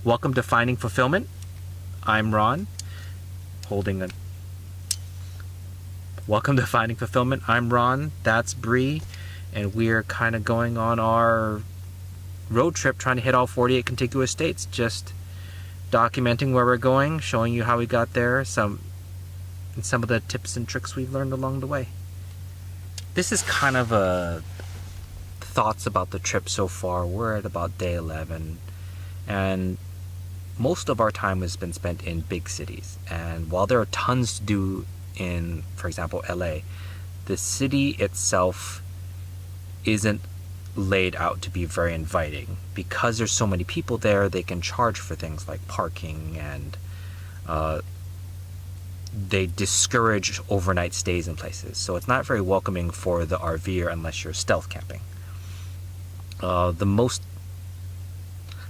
Welcome to Finding Fulfillment. I'm Ron, holding a... Welcome to Finding Fulfillment. I'm Ron, that's Bree, and we're kind of going on our road trip trying to hit all 48 contiguous states, just documenting where we're going, showing you how we got there, some of the tips and tricks we've learned along the way. This is kind of a thoughts about the trip so far. We're at about day 11, and most of our time has been spent in big cities. And while there are tons to do in, for example, LA, the city itself isn't laid out to be very inviting. Because there's so many people there, they can charge for things like parking, and they discourage overnight stays in places. So it's not very welcoming for the RVer unless you're stealth camping.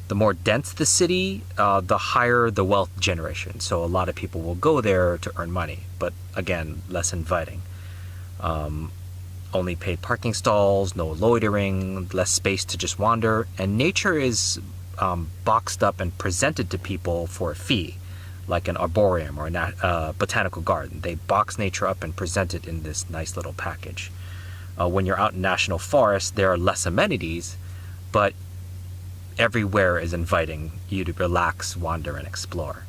The more dense the city, the higher the wealth generation. So a lot of people will go there to earn money, but again, less inviting. Only paid parking stalls, no loitering, less space to just wander, and nature is boxed up and presented to people for a fee, like an arboreum or a botanical garden. They box nature up and present it in this nice little package. When you're out in national forests, there are less amenities, but everywhere is inviting you to relax, wander, and explore.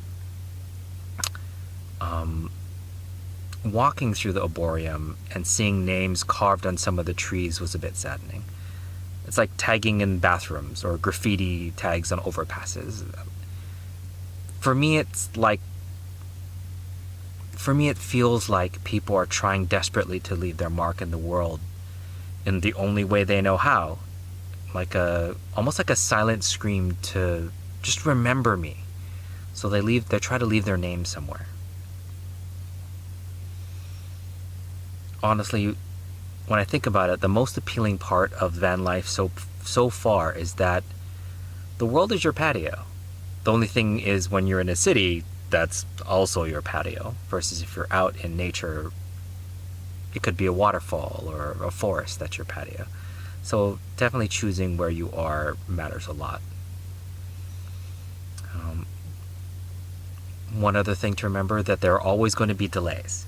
Walking through the arboreum and seeing names carved on some of the trees was a bit saddening. It's like tagging in bathrooms or graffiti tags on overpasses. For me, it feels like people are trying desperately to leave their mark in the world in the only way they know how. Almost like a silent scream to just remember me. So they try to leave their name somewhere. Honestly, when I think about it, the most appealing part of van life so far is that the world is your patio. The only thing is, when you're in a city, that's also your patio, versus if you're out in nature, it could be a waterfall or a forest that's your patio. So definitely choosing where you are matters a lot. One other thing to remember, that there are always going to be delays.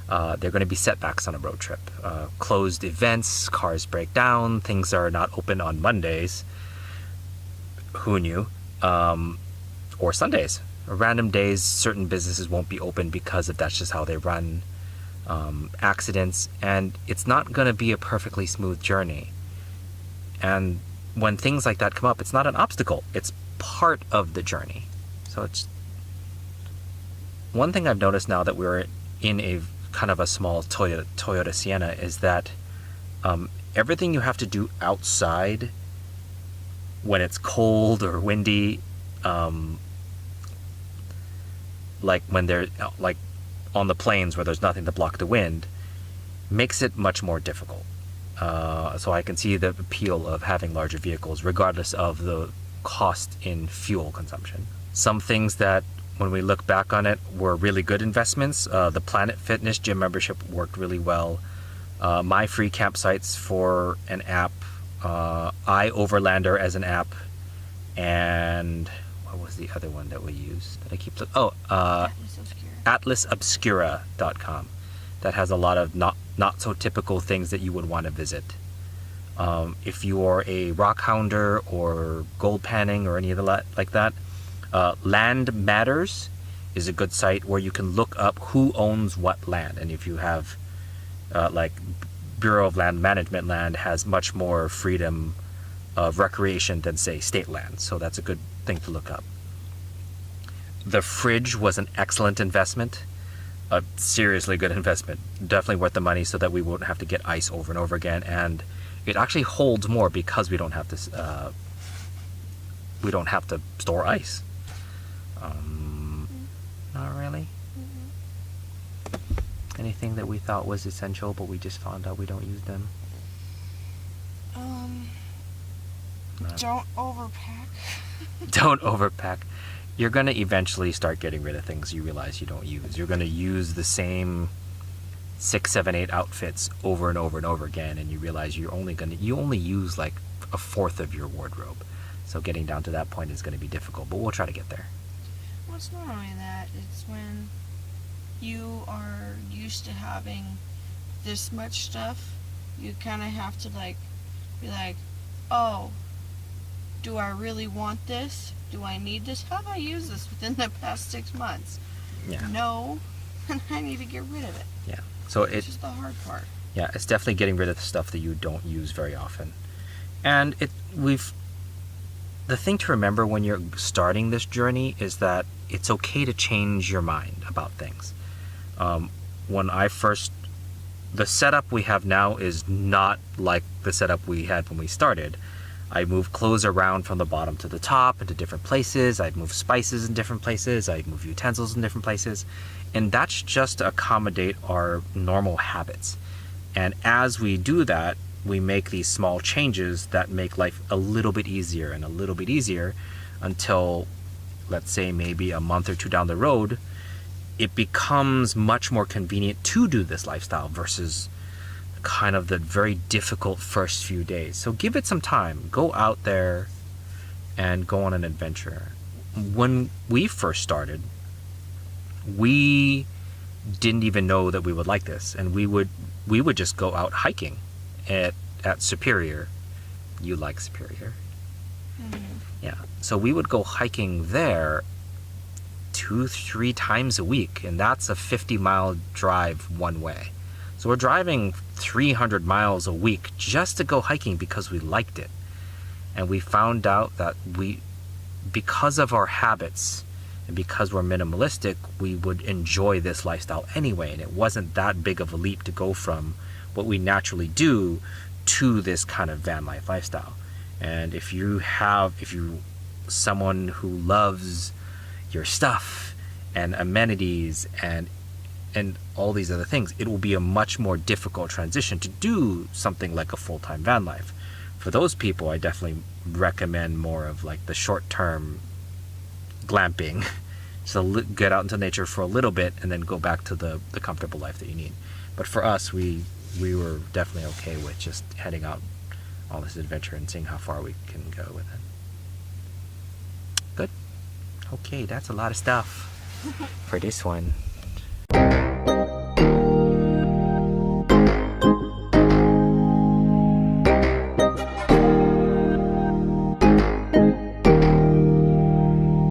There are going to be setbacks on a road trip. Closed events, cars break down, things are not open on Mondays. Who knew? Or Sundays. Random days, certain businesses won't be open because that's just how they run. Accidents, and it's not going to be a perfectly smooth journey. And when things like that come up, it's not an obstacle, it's part of the journey. So it's one thing I've noticed now that we're in a kind of a small Toyota Sienna is that everything you have to do outside when it's cold or windy, like when they're like on the plains where there's nothing to block the wind, makes it much more difficult. So I can see the appeal of having larger vehicles regardless of the cost in fuel consumption. Some things that, when we look back on it, were really good investments. The Planet Fitness gym membership worked really well. My Free Campsites for an app. iOverlander as an app. And what was the other one that we used that I keep AtlasObscura.com. That has a lot of not so typical things that you would want to visit. If you are a rock hounder or gold panning or any of the like that, Land Matters is a good site where you can look up who owns what land. And if you have like Bureau of Land Management land has much more freedom of recreation than, say, state land. So that's a good thing to look up. The fridge was an excellent investment. A seriously good investment. Definitely worth the money, so that we won't have to get ice over and over again. And it actually holds more because we don't have to store ice. Not really. Anything that we thought was essential, but we just found out we don't use them? Don't overpack. Don't overpack. You're going to eventually start getting rid of things you realize you don't use. You're going to use the same 6, 7, 8 outfits over and over and over again, and you realize you only use like a fourth of your wardrobe. So getting down to that point is going to be difficult, but we'll try to get there. Well, it's not only that. It's when you are used to having this much stuff, you kind of have to be like, oh, do I really want this? Do I need this? How have I used this within the past 6 months? Yeah. No, and I need to get rid of it. Yeah. So It's just the hard part. Yeah, it's definitely getting rid of the stuff that you don't use very often. And the thing to remember when you're starting this journey is that it's okay to change your mind about things. The setup we have now is not like the setup we had when we started. I moved clothes around from the bottom to the top into different places. I'd move spices in different places. I'd move utensils in different places. And that's just to accommodate our normal habits. And as we do that, we make these small changes that make life a little bit easier and a little bit easier until, let's say, maybe a month or two down the road, it becomes much more convenient to do this lifestyle versus kind of the very difficult first few days. So give it some time. Go out there and go on an adventure. When we first started, we didn't even know that we would like this, and we would just go out hiking at Superior. You like Superior. Mm-hmm. Yeah. So we would go hiking there 2-3 times a week, and that's a 50-mile drive one way. So we're driving 300 miles a week just to go hiking because we liked it. And we found out that because of our habits and because we're minimalistic, we would enjoy this lifestyle anyway, and it wasn't that big of a leap to go from what we naturally do to this kind of van life lifestyle. And if you someone who loves your stuff and amenities and all these other things, it will be a much more difficult transition to do something like a full-time van life. For those people, I definitely recommend more of like the short-term glamping. So get out into nature for a little bit and then go back to the comfortable life that you need. But for us, we were definitely okay with just heading out on this adventure and seeing how far we can go with it. Good. Okay, that's a lot of stuff for this one.